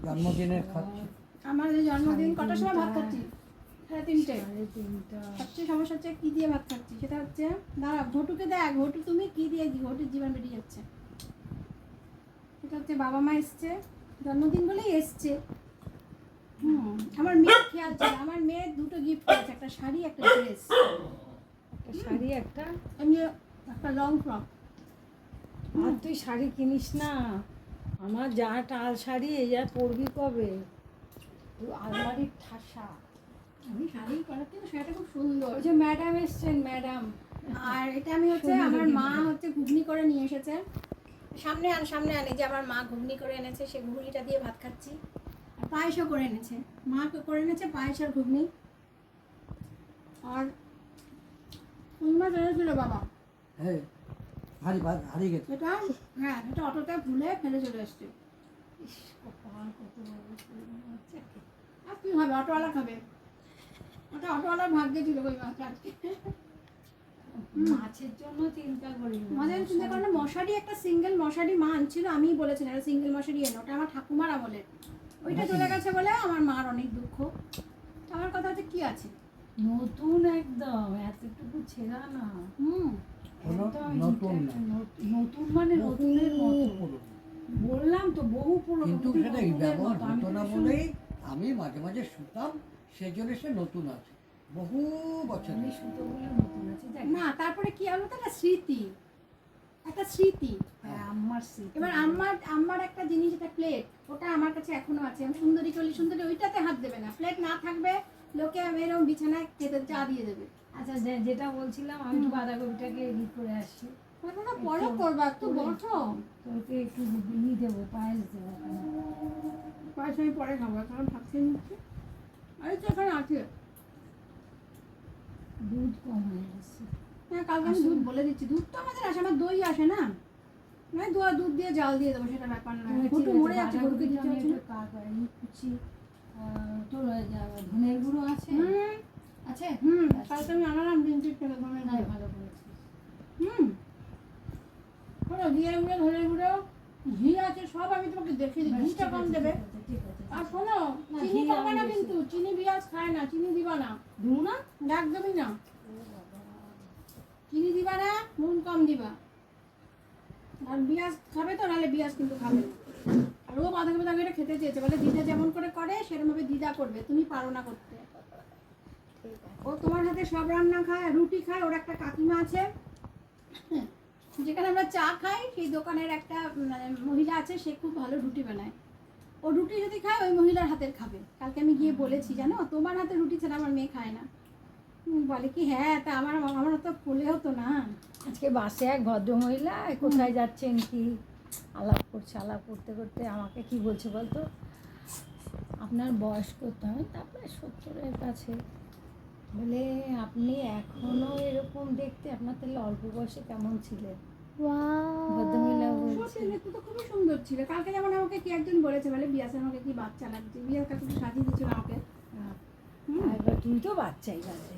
জন্মদিনের খাচ্ছি। আমার জন্মদিন কটার সময় ভাত খাচ্ছি? 3:30। সবচেয়ে সমস্যা হচ্ছে কি দিয়ে ভাত খাচ্ছি, সেটা হচ্ছে দাঁড়া ঘটুকে দেখ, ঘটু তুমি কি দিয়ে ঘটুর জীবন বেরিয়ে যাচ্ছে। সেটা হচ্ছে বাবা মা এসছে, জন্মদিন বলেই এসছে। আমার মেয়ের খেয়াল ছিল, আমার মেয়ের দুটো গিফট আছে, একটা শাড়ি একটা ড্রেস। একটা শাড়ি একটা এমনি একটা লং ফ্রক। আর তুই শাড়ি কিনিস না, আমার যা টাল শাড়ি এই যা পরবি কবে, তুই আলমারির ঠাসা। আমি শাড়ি পরাচ্ছি তো, শাড়িটা খুব সুন্দর। ওই যে ম্যাডাম এসছেন, ম্যাডাম। আর এটা আমি হচ্ছে আমার মা হচ্ছে ঘুগনি করে নিয়ে এসেছে, সামনে আনে যে আমার মা ঘুগনি করে এনেছে, সেই ঘুগনিটা দিয়ে ভাত খাচ্ছি। আর পায়েসও করে এনেছে, মা করে এনেছে পায়েস আর ঘুগনি। আর মাছ এনেছিল বাবা, হ্যাঁ হারিয়ে গেছে। এটা হ্যাঁ এটা অটোতে ভুলে ফেলে চলে এসছে। আর কি হবে, অটোওয়ালা খাবে, ওটা অটোওয়ালার ভাগ্যে ছিল ওই মাছ আজকে। মাছের জন্য চিন্তা করি না, মাঝে চিন্তা করে না, মশারি একটা সিঙ্গেল মশারি মা আনছিল, আমিই বলেছিলাম একটা সিঙ্গেল মশারি এনে, ওটা আমার ঠাকুমার আমলের, ওইটা চলে গেছে বলে আমার মার অনেক দুঃখ। আমার কথা হচ্ছে কি আছে নতুন একদম, এতটুকু ছেঁড়া না। নতুন না, নতুন মানে নতুনের মতো। বললাম তো বহু পুরনো, কিন্তু সেটা এই ব্যবহার হতো না বলেই আমি মাঝে মাঝে শুতাম, সেই জন্য সে নতুন আছে বহু বছর। আমি সুতো বলে নতুন আছে না। তারপরে কি হলো তো, একটা স্মৃতি। হ্যাঁ, আমার স্মৃতি। এবার আমার একটা জিনিস, এটা প্লেট, ওটা আমার কাছে এখনো আছে। আমি সুন্দরী করলি সুন্দরী, ওইটাতে হাত দেবে না, প্লেট না থাকবে, লোকে এরকম বিছানায় খেতে চা দিয়ে দেবে। আচ্ছা, যেটা বলছিলাম, আমি তো বাঁধাকপিটাকে এডিট করে আসছি। ওটা পরে করবা, একটু বসো, তোকে একটু বিনি দেবো, পায়েস দেবো। পায়েস আমি পরে খাবো, এখন ভাত খেয়ে নিচ্ছি। আর তো এখানে আছে দুধ কম হয়ে গেছে। হ্যাঁ, কালকে আমি দুধ বলে দিচ্ছি, দুধ তো আমাদের আসে, আমার দই আসে না, মানে দুধ দিয়ে জাল দিয়ে দেবো, সেটা ব্যাপার না। ঘুটু মরে যাচ্ছে, ঘুটুকে দিতে হচ্ছে না। কুচি তোর ধনের গুঁড়ো আছে আছে। কালকে আমি আনালাম ব্লিঙ্কিট থেকে ধনের গুঁড়ো। ভালো করেছিস। ওটা জিরে গুঁড়ো, ধনের গুঁড়ো, ঘি আছে, সব আমি তোমাকে দেখিয়ে দিই। ঘিটা কম দেবে। ঠিক আছে। আর শোনো, চিনি খাবে না কিন্তু, চিনি বিয়াজ খায় না, চিনি দিবা না। দিও না, একদমই না, চিনি দিবা না, নুন কম দিবা। আর বিয়াজ খাবে তো, নাহলে বিয়াজ কিন্তু খাবে না। আর ও বাঁধাকপি তরকারিটা খেতে চেয়েছে, বলে দিদা যেমন করে সেরকম ভাবে দিদা করবে, তুমি পারো না করতে। ও তোমার হাতে সব রান্না খায়, রুটি খায়। ওর একটা কাকিমা আছে, যেখানে আমরা চা খাই, সেই দোকানের একটা মহিলা আছে, সে খুব ভালো রুটি বানায়। ও রুটি যদি খায়, ওই মহিলার হাতের খাবে। কালকে আমি গিয়ে বলেছি, জানো তোমার হাতে রুটি ছাড়া আমার মেয়ে খায় না। বলে কি, হ্যাঁ তা আমার তো ফুলে হতো না। আজকে বাসে এক ভদ্রমহিলা কোথায় যাচ্ছেন কি আলাপ করতে করতে আমাকে কি বলছে বলতো, আপনার বয়স কত? আমি তারপরে 70-এর কাছে। বলে আপনি এখনো এরকম দেখতে, আপনার তাহলে অল্প বয়সে কেমন ছিলেন? ভদ্রমহিলা বলছে সত্যি তো খুবই সুন্দর ছিল। কালকে যেমন আমাকে কি একজন বলেছে, বলে বিয়াসে আমাকে কি বাচ্চা লাগছে, বিয়াস কাকু সাজিয়ে দিচ্ছিল আমাকে। এবার তুই তো বাচ্চাই লাগবে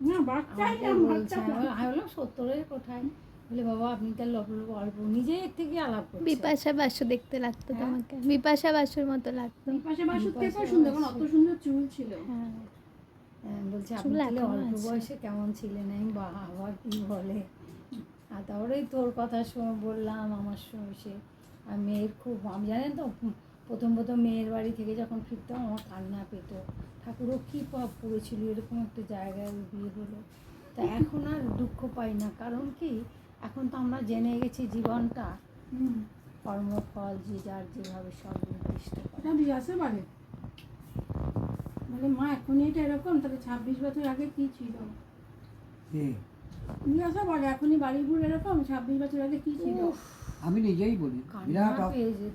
না, বাচ্চাই না, বাচ্চা আমি বললাম 70-এর কোথায়? বলে বাবা আপনি তাহলে অল্প নিজের থেকে আলাপ করছেন। বিপাশা বাসু দেখতে লাগতো তোমাকে, বিপাশা বাসুর মতো লাগতো। বিপাশা বাসুর থেকেও সুন্দর, কারণ অত সুন্দর চুল ছিল। হ্যাঁ, বলছে আপনি তাহলে অল্প বয়সে কেমন ছিলেন? আমি বাবা কি বলে। আর তারপরেই তোর কথা বললাম, আমার সে আর মেয়ের খুব, আমি জানেন তো প্রথম মেয়ের বাড়ি থেকে যখন ফিরতাম আমার কান্না পেত। ঠাকুরও কী পাপ করেছিল, এরকম একটা জায়গায় বিয়ে হলো। তা এখন আর দুঃখ পাই না, কারণ কি এখন তো আমরা জেনে গেছি জীবনটা কর্মফল যে যার যেভাবে সব নির্দিষ্ট করে। বিয়াসে বলে মা এখনই এটা এরকম, তাহলে 26 বছর আগে কি ছিল? বিয়াসে বলে এখনই বাড়িপুর এরকম, 26 বছর আগে কি ছিল? আমি নিজেই বলি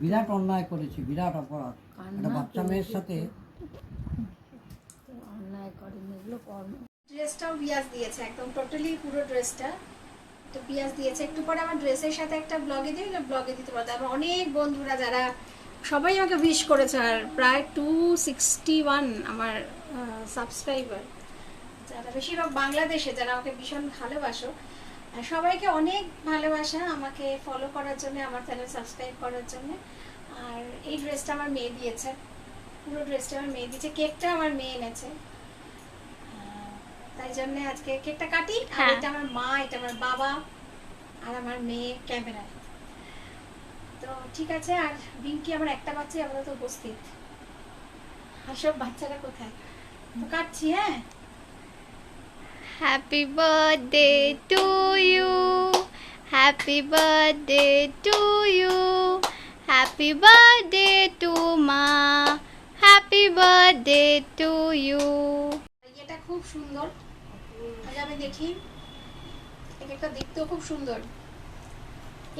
বিরাট অন্যায় করেছি, বিরাট অপরাধ একটা বাচ্চা মেয়ের সাথে। অন্যায় করেনি, এগুলো কর্ম। ড্রেসটাও বিয়াস দিয়েছে, একদম টোটালি পুরো ড্রেসটা তো বিয়াস দিয়েছে। একটু পরে আমার ড্রেসের সাথে একটা ব্লগে দিতে পারতো। আবার অনেক বন্ধুরা যারা সবাই আমাকে উইশ করেছে, আর প্রায় 261 আমার সাবস্ক্রাইবার, যারা বেশিরভাগ বাংলাদেশে, যারা আমাকে ভীষণ ভালোবাসো। আর সবাইকে অনেক ভালোবাসা আমাকে ফলো করার জন্য, আমার চ্যানেল সাবস্ক্রাইব করার জন্য। আর এই ড্রেসটা আমার মেয়ে দিয়েছে, পুরো ড্রেসটা আমার মেয়ে দিয়েছে, কেকটা আমার মেয়ে এনেছে। তাই জন্য আজকে কেকটা কাটি। আর হ্যাঁ। এটা আমার মা, এটা আমার বাবা, আর আমার মেয়ে ক্যামেরায়। তো ঠিক আছে। আর বিঙ্কি আমার একটা বাচ্চাই আপাতত উপস্থিত, আর সব বাচ্চারা কোথায়? তো কাটছি। হ্যাঁ, happy birthday to you, happy birthday to you, happy birthday to ma, happy birthday to you. এটা খুব সুন্দর। আগে আমি দেখি, একটা দেখতেও খুব সুন্দর।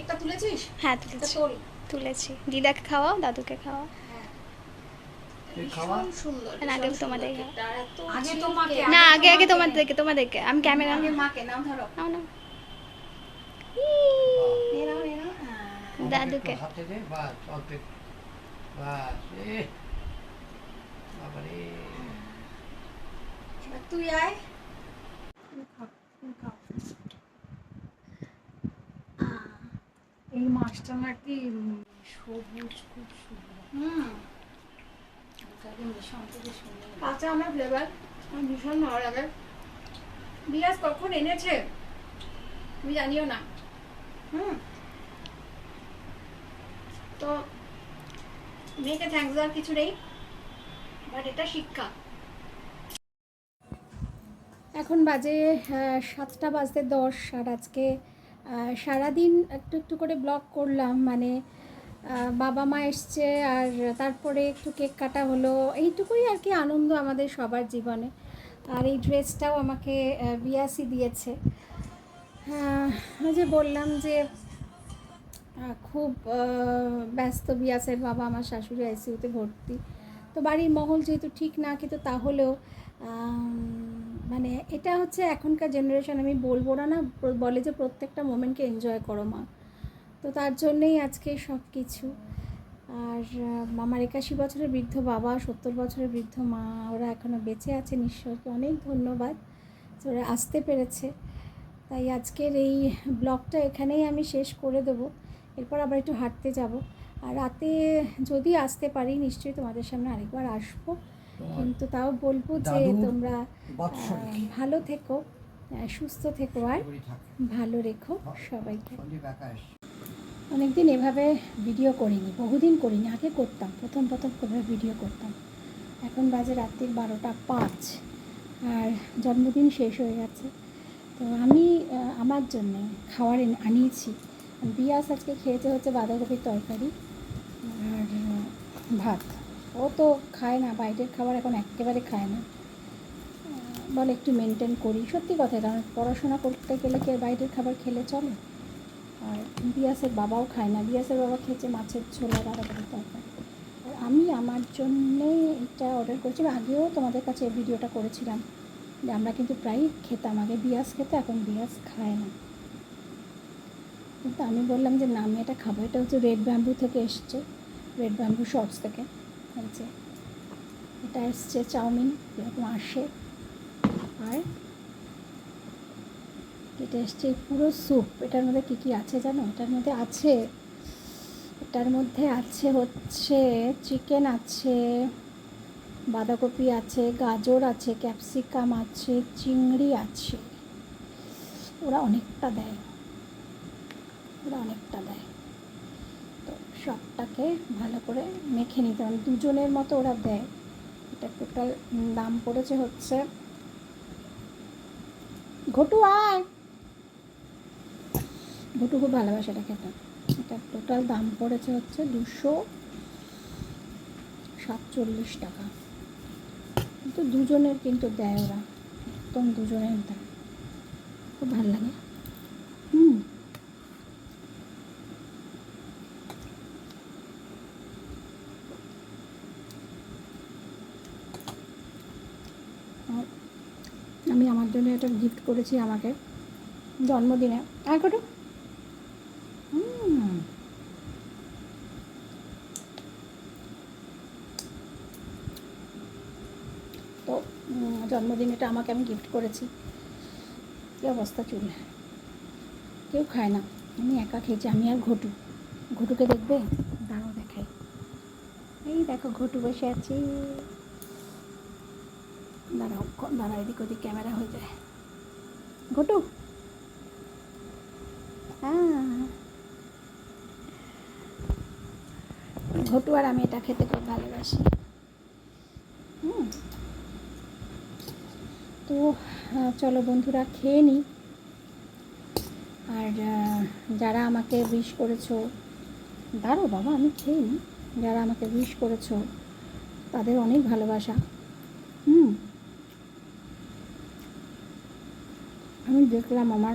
একটা তুলেছিস? হ্যাঁ এটা তুলেছি, তোল। তুলেছি। দিদাকে খাওয়াও, দাদুকে খাওয়াও। তুই খাওয়া। ভীষণ সুন্দর। না, আগে ভীষণ তোমাদের সুন্দর কেকটা। আর এত আগে চিল তোমাকে, কেক। না, আগে আগে তোমাদেরকে আমি ক্যামেরা আগে মাকে নাও, ধরো। নাও না। এ নাও, এ নাও। হ্যাঁ। আমাকে দাদুকে। একটু হাতে দে, বাস অল্প একটু। বাস বাবারে। এবার তুই আয়। তুমি খাও, তুমি খাও। এই মাছটা নাকি সবুজ, খুব সুন্দর। তাকে মিশন থেকে শুনে কাঁচা আমের ফ্লেভার আমার ভীষণ ভালো লাগে। বিলাস কখন এনেছে তুমি জানিও না। তো মেয়েকে থ্যাঙ্কস দেওয়ার কিছু নেই, বাট এটা শিক্ষা। এখন বাজে 7টা বাজতে 10। আর আজকে সারাদিন একটু একটু করে ব্লগ করলাম, মানে বাবা মা এসছে, আর তারপরে একটু কেক কাটা হলো, এইটুকুই আর কি আনন্দ আমাদের সবার জীবনে। আর এই ড্রেসটাও আমাকে বিয়াসি দিয়েছে। ওই যে বললাম যে খুব ব্যস্ত বিয়াসের বাবা, আমার শাশুড়ি আইসিইউতে ভর্তি। তো বাড়ির মহল যেহেতু ঠিক না, কিন্তু তাহলেও মানে এটা হচ্ছে এখনকার জেনারেশন। আমি বলবো না, বলে যে প্রত্যেকটা মোমেন্টকে এনজয় করো মা। তো তার জন্যেই আজকে সব কিছু। আর আমার 81 বছরের বৃদ্ধ বাবা, 70 বছরের বৃদ্ধ মা, ওরা এখনও বেঁচে আছেন, ঈশ্বরকে অনেক ধন্যবাদ যে ওরা আসতে পেরেছে। তাই আজকের এই ব্লগটা এখানেই আমি শেষ করে দেবো। এরপর আবার একটু হাঁটতে যাব। আর রাতে যদি আসতে পারি নিশ্চয়ই তোমাদের সামনে আরেকবার আসবো, কিন্তু তাও বলবো যে দাদুর তোমরা বাৎসরিক। ভালো থেকো, সুস্থ থেকো, আর করে থাকে। ভালো রেখো সবাইকে। সন্দীপ একা এসছে। অনেকদিন এভাবে ভিডিও করিনি, বহুদিন করিনি। আগে করতাম, প্রথম করে ভিডিও করতাম। এখন বাজে রাত্রির 12টা 5, আর জন্মদিন শেষ হয়ে গেছে। তো আমি আমার জন্যে খাবার আনিয়েছি। বিয়াস আজকে খেয়েছে হচ্ছে বাঁধাকপির তরকারি আর ভাত। ও তো খায় না বাইরের খাবার, এখন একেবারে খায় না। বলে একটু মেনটেন করি, সত্যি কথা, কারণ পড়াশোনা করতে গেলে কি বাইরের খাবার খেলে চলে। আর বিয়াসের বাবাও খায় না, বিয়াসের বাবা খেয়েছে মাছের ঝোল আর বাঁধাকপির তরকারি। আর আমি আমার জন্যে এটা অর্ডার করেছিলাম। আগেও তোমাদের কাছে এই ভিডিওটা করেছিলাম যে আমরা কিন্তু প্রায়ই খেতাম, আগে বিয়াস খেতে, এখন বিয়াস খায় না। কিন্তু আমি বললাম যে না, আমি এটা খাবো। এটা হচ্ছে রেড ব্যাম্বু থেকে এসছে, রেড ব্যাম্বু শর্টস থেকে হয়েছে। এটা এসছে চাউমিন, এরকম আসে। আর এটা এসছে পুরো স্যুপ। এটার মধ্যে কী কী আছে জানো? এটার মধ্যে আছে হচ্ছে চিকেন আছে, বাঁধাকপি আছে, গাজর আছে, ক্যাপসিকাম আছে, চিংড়ি আছে। ওরা অনেকটা দেয়, তো সবটাকে ভালো করে মেখে নিতে হবে। 2 জনের মতো ওরা দেয়। এটা টোটাল দাম পড়েছে হচ্ছে, ঘটু আয়, ঘটু খুব ভালোবাসে এটা খেতে। এটা টোটাল দাম পড়েছে হচ্ছে 247 টাকা। কিন্তু 2 জনের কিন্তু দেয় ওরা, একদম 2 জনের দেয়। খুব ভালো লাগে। আমি আমার জন্য এটা গিফট করেছি আমাকে জন্মদিনে। আর কত তো জন্মদিন এটা আমাকে আমি গিফট করেছি। কী অবস্থা চুল, কেউ খায় না, আমি একা খেয়েছি, আমি আর ঘটু। ঘটুকে দেখবে? দাঁড়াও দেখাই। এই দেখো ঘটু বসে আছি। দাঁড়াও দাঁড়াও, এদিক ওদিক ক্যামেরা হয়ে যায়। ঘটু, হ্যাঁ, ঘটু আর আমি এটা খেতে খুব ভালোবাসি। তো চলো বন্ধুরা, খেয়ে নিই। আর যারা আমাকে উইশ করেছো, দাঁড়াও বাবা আমি খেয়ে নিই। যারা আমাকে উইশ করেছো তাদের অনেক ভালোবাসা। আমি দেখলাম আমার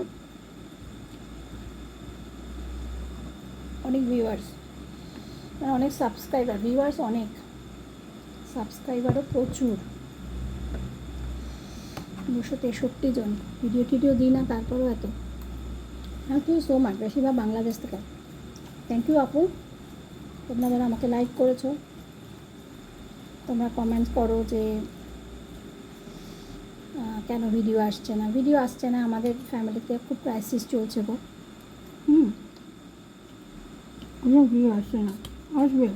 অনেক ভিউয়ার্স, মানে অনেক সাবস্ক্রাইবার, ভিউয়ার্স অনেক, সাবস্ক্রাইবারও প্রচুর, 263 জন। ভিডিও টিডিও দিই না, তারপরেও এত। থ্যাংক ইউ সো মাচ, বেশিরভাগ বাংলাদেশ থেকে। থ্যাংক ইউ আপু, তোমরা যারা আমাকে লাইক করেছো, তোমরা কমেন্টস করো যে কেন ভিডিও আসছে না। ভিডিও আসছে না, আমাদের ফ্যামিলিতে খুব ক্রাইসিস চলছে গো। কোনো ভিডিও আসছে না, আসবে,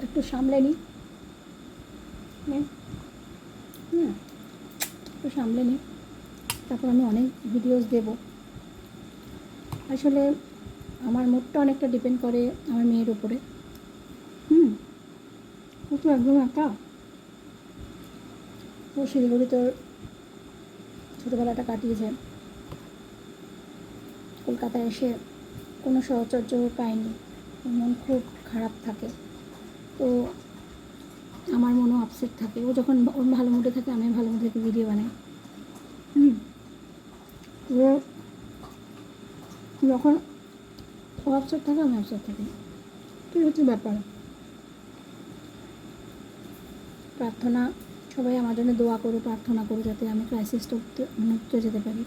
একটু সামলে নিই। একটু সামলে নিই, তারপর আমি অনেক ভিডিওস দেব। আসলে আমার মুডটা অনেকটা ডিপেন্ড করে আমার মেয়ের উপরে। ও তো একদম একা, ও শিলিগুড়িতে ছোটোবেলাটা কাটিয়েছে, কলকাতায় এসে কোনো সহচর্য পায়নি, মন খুব খারাপ থাকে। তো আমার মনও আপসেট থাকে। ও যখন ওর ভালো মুডে থাকে, আমি ভালো মুডে থেকে ভিডিও বানাই। ও যখন ও আপসেট থাকে, আমি আপসেট থাকি। ঠিক হচ্ছে ব্যাপার। প্রার্থনা, সবাই আমার জন্য দোয়া করো, প্রার্থনা করো যাতে আমি ক্রাইসিসটা উঠতে যেতে পারি।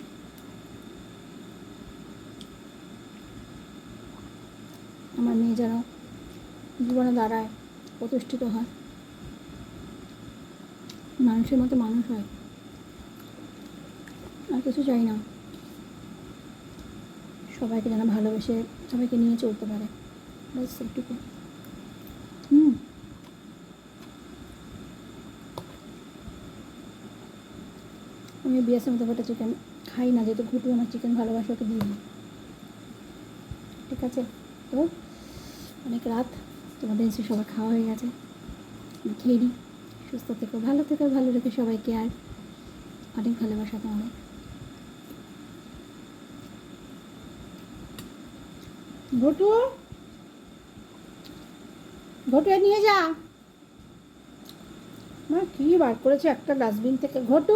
আমার মেয়ে যেন জীবনে দাঁড়ায়, প্রতিষ্ঠিত হয়, মানুষের মতো মানুষ হয়। আর কিছু চাই না, সবাইকে যেন ভালোবেসে সবাইকে নিয়ে চলতে পারে, ব্যাস এইটুকু। আমি বিএসএম মতো চিকেন খাই না, যেহেতু ঘুটু আমার চিকেন ভালোবাসে, ওকে দিই না। ঠিক আছে, তো অনেক রাত, তোমাদের এসে সবাই খাওয়া হয়ে গেছে, খেয়ে নিই। সুস্থ থেকো, ভালো থেকো, ভালো রেখে সবাইকে, আর অনেক ভালোবাসা তোমাদের। ঘটু, ঘটু নিয়ে যা। কি বার করেছে একটা ডাস্টবিন থেকে। ঘটু,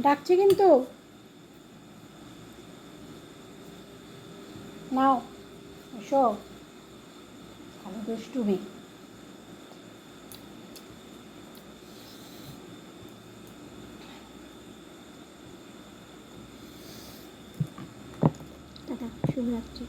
ডাকছে কিন্তু, নাও এসো, ভালো দুষ্টুমি। টাটা, শুভরাত্রি।